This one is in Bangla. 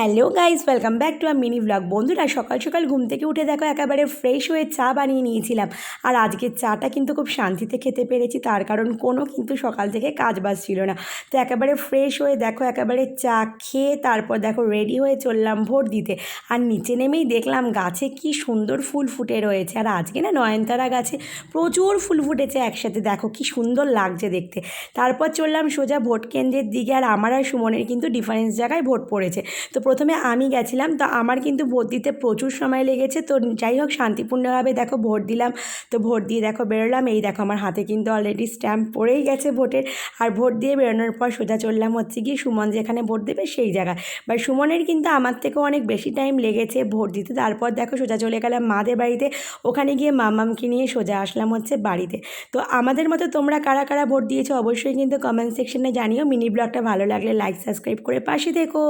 Hello guys, welcome back to a mini blog. বন্ধুরা, সকাল সকাল ঘুম থেকে উঠে দেখো একেবারে ফ্রেশ হয়ে চা বানিয়ে নিয়েছিলাম। আর আজকের চাটা কিন্তু খুব শান্তিতে খেতে পেরেছি, তার কারণ কোনো কিন্তু সকাল থেকে কাজ বাজ ছিল না। তো একেবারে ফ্রেশ হয়ে দেখো একেবারে চা খেয়ে তারপর দেখো রেডি হয়ে চললাম ভোট দিতে। আর নিচে নেমেই দেখলাম গাছে কি সুন্দর ফুল ফুটে রয়েছে। আর আজকে না নয়নতারা গাছে প্রচুর ফুল ফুটেছে একসাথে, দেখো কি সুন্দর লাগছে দেখতে। তারপর চললাম সোজা ভোট কেন্দ্রের দিকে। আর আমার আর সুমনের কিন্তু ডিফারেন্স জায়গায় ভোট পড়েছে। তো প্রথমে আমি গেছিলাম, তো আমার কিন্তু ভোট দিতে প্রচুর সময় লেগেছে। তো যাই হোক, শান্তিপূর্ণভাবে দেখো ভোট দিলাম। তো ভোট দিয়ে দেখো বেরোলাম, এই দেখো আমার হাতে কিন্তু অলরেডি স্ট্যাম্প পড়েই গেছে ভোটের। আর ভোট দিয়ে বেরোনোর পর সোজা চললাম হচ্ছে গিয়ে সুমন যেখানে ভোট দেবে সেই জায়গায়। বা সুমনের কিন্তু আমার থেকেও অনেক বেশি টাইম লেগেছে ভোট দিতে। তারপর দেখো সোজা চলে গেলাম মাদের বাড়িতে। ওখানে গিয়ে মামামকে নিয়ে সোজা আসলাম হচ্ছে বাড়িতে। তো আমাদের মতো তোমরা কারা কারা ভোট দিয়েছো অবশ্যই কিন্তু কমেন্ট সেকশনে জানিও। মিনি ব্লগটা ভালো লাগলে লাইক সাবস্ক্রাইব করে পাশে থেকো।